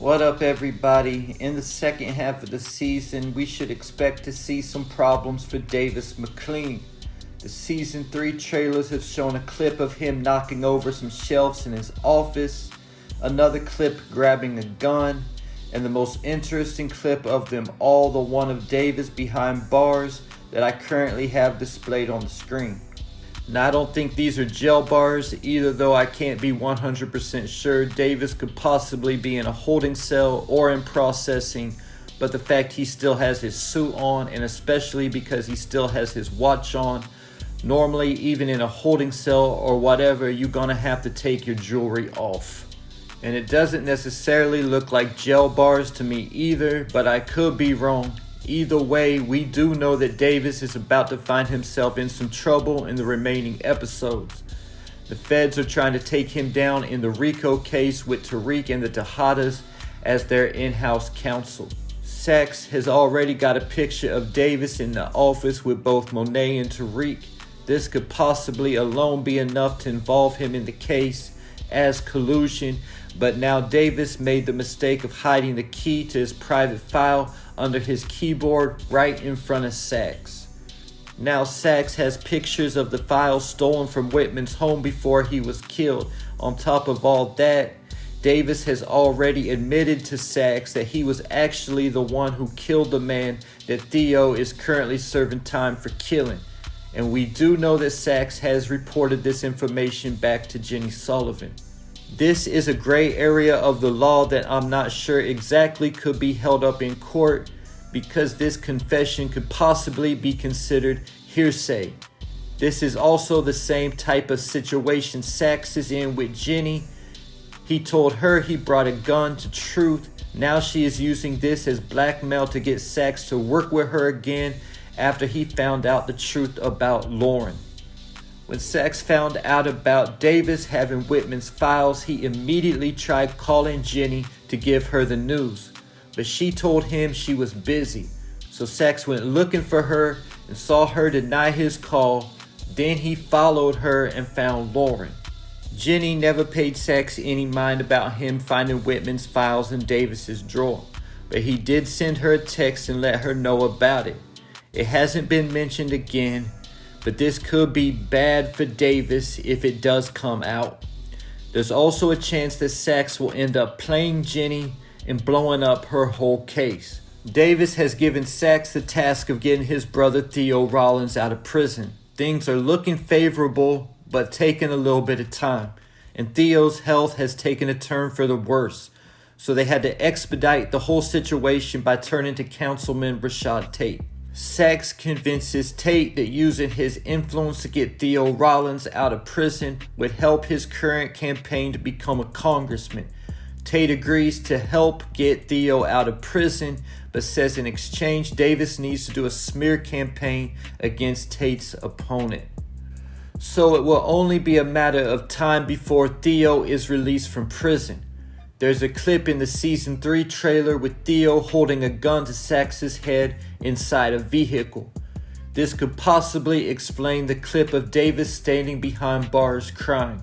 What up, everybody? In the second half of the season, we should expect to see some problems for Davis MacLean. The season 3 trailers have shown a clip of him knocking over some shelves in his office, another clip grabbing a gun, and the most interesting clip of them all, the one of Davis behind bars that I currently have displayed on the screen. Now, I don't think these are jail bars either, though I can't be 100% sure. Davis could possibly be in a holding cell or in processing, but the fact he still has his suit on, and especially because he still has his watch on, normally even in a holding cell or whatever, you're gonna have to take your jewelry off. And it doesn't necessarily look like jail bars to me either, but I could be wrong. Either way, we do know that Davis is about to find himself in some trouble in the remaining episodes. The feds are trying to take him down in the RICO case with Tariq and the Tejadas as their in-house counsel. Saxe has already got a picture of Davis in the office with both Monet and Tariq. This could possibly alone be enough to involve him in the case as collusion, but now Davis made the mistake of hiding the key to his private file under his keyboard right in front of Saxe. Now Saxe has pictures of the file stolen from Whitman's home before he was killed. On top of all that, Davis has already admitted to Saxe that he was actually the one who killed the man that Theo is currently serving time for killing. And we do know that Saxe has reported this information back to Jenny Sullivan. This is a gray area of the law that I'm not sure exactly could be held up in court, because this confession could possibly be considered hearsay. This is also the same type of situation Saxe is in with Jenny. He told her he brought a gun to Truth. Now she is using this as blackmail to get Saxe to work with her again after he found out the truth about Lauren. When Saxe found out about Davis having Whitman's files, he immediately tried calling Jenny to give her the news, but she told him she was busy. So Saxe went looking for her and saw her deny his call. Then he followed her and found Lauren. Jenny never paid Saxe any mind about him finding Whitman's files in Davis's drawer, but he did send her a text and let her know about it. It hasn't been mentioned again, but this could be bad for Davis if it does come out. There's also a chance that Saxe will end up playing Jenny and blowing up her whole case. Davis has given Saxe the task of getting his brother Theo Rollins out of prison. Things are looking favorable, but taking a little bit of time. And Theo's health has taken a turn for the worse. So they had to expedite the whole situation by turning to Councilman Rashad Tate. Saxe convinces Tate that using his influence to get Theo Rollins out of prison would help his current campaign to become a congressman. Tate agrees to help get Theo out of prison, but says in exchange Davis needs to do a smear campaign against Tate's opponent. So it will only be a matter of time before Theo is released from prison. There's a clip in the season 3 trailer with Theo holding a gun to Saxe's head inside a vehicle. This could possibly explain the clip of Davis standing behind bars crying.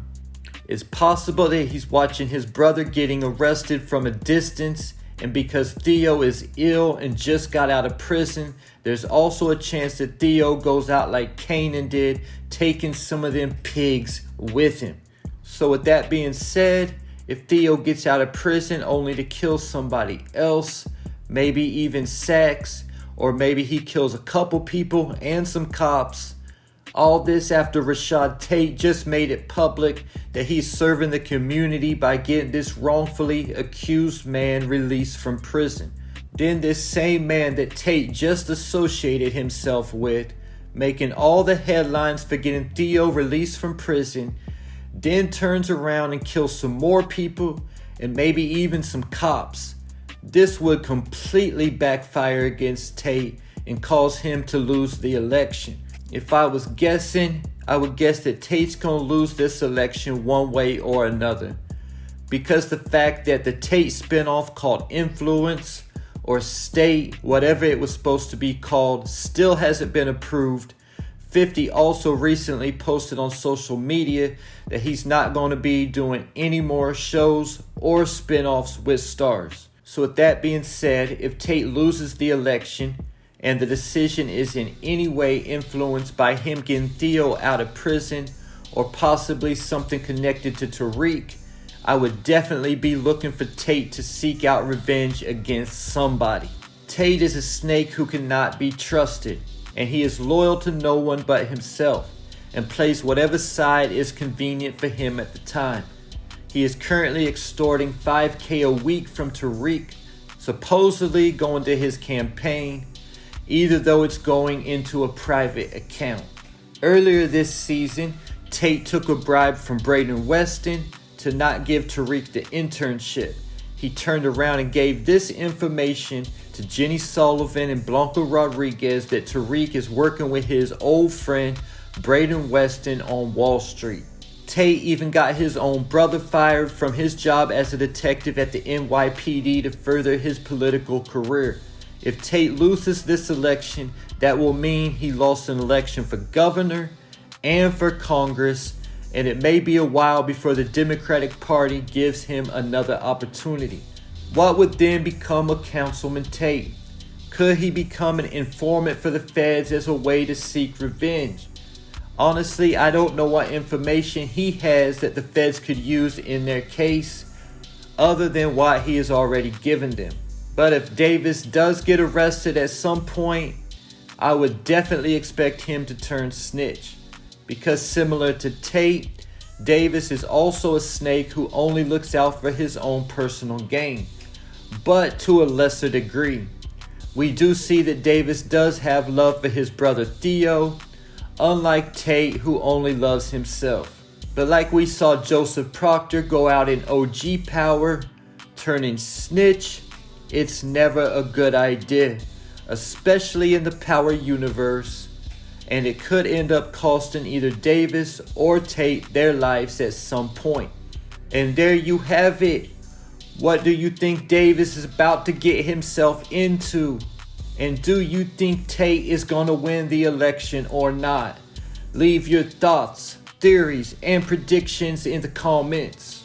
It's possible that he's watching his brother getting arrested from a distance, and because Theo is ill and just got out of prison, there's also a chance that Theo goes out like Kanan did, taking some of them pigs with him. So with that being said, if Theo gets out of prison only to kill somebody else, maybe even Saxe, or maybe he kills a couple people and some cops, all this after Rashad Tate just made it public that he's serving the community by getting this wrongfully accused man released from prison. Then this same man that Tate just associated himself with, making all the headlines for getting Theo released from prison, then turns around and kills some more people and maybe even some cops. This would completely backfire against Tate and cause him to lose the election. If I was guessing, I would guess that Tate's gonna lose this election one way or another, because the fact that the Tate spinoff called Influence or State, whatever it was supposed to be called, still hasn't been approved. 50 also recently posted on social media that he's not going to be doing any more shows or spin-offs with stars. So with that being said, if Tate loses the election and the decision is in any way influenced by him getting Theo out of prison or possibly something connected to Tariq, I would definitely be looking for Tate to seek out revenge against somebody. Tate is a snake who cannot be trusted, and he is loyal to no one but himself and plays whatever side is convenient for him at the time. He is currently extorting $5,000 a week from Tariq, supposedly going to his campaign, even though it's going into a private account. Earlier this season, Tate took a bribe from Braden Weston to not give Tariq the internship. He turned around and gave this information to Jenny Sullivan and Blanca Rodriguez that Tariq is working with his old friend Braden Weston on Wall Street. Tate even got his own brother fired from his job as a detective at the NYPD to further his political career. If Tate loses this election, that will mean he lost an election for governor and for Congress, and it may be a while before the Democratic Party gives him another opportunity. What would then become of Councilman Tate? Could he become an informant for the feds as a way to seek revenge? Honestly, I don't know what information he has that the feds could use in their case other than what he has already given them. But if Davis does get arrested at some point, I would definitely expect him to turn snitch. Because similar to Tate, Davis is also a snake who only looks out for his own personal gain, but to a lesser degree. We do see that Davis does have love for his brother Theo, unlike Tate, who only loves himself. But like we saw Joseph Proctor go out in OG power, turning snitch, it's never a good idea, especially in the power universe. And it could end up costing either Davis or Tate their lives at some point. And there you have it. What do you think Davis is about to get himself into? And do you think Tate is going to win the election or not? Leave your thoughts, theories, and predictions in the comments.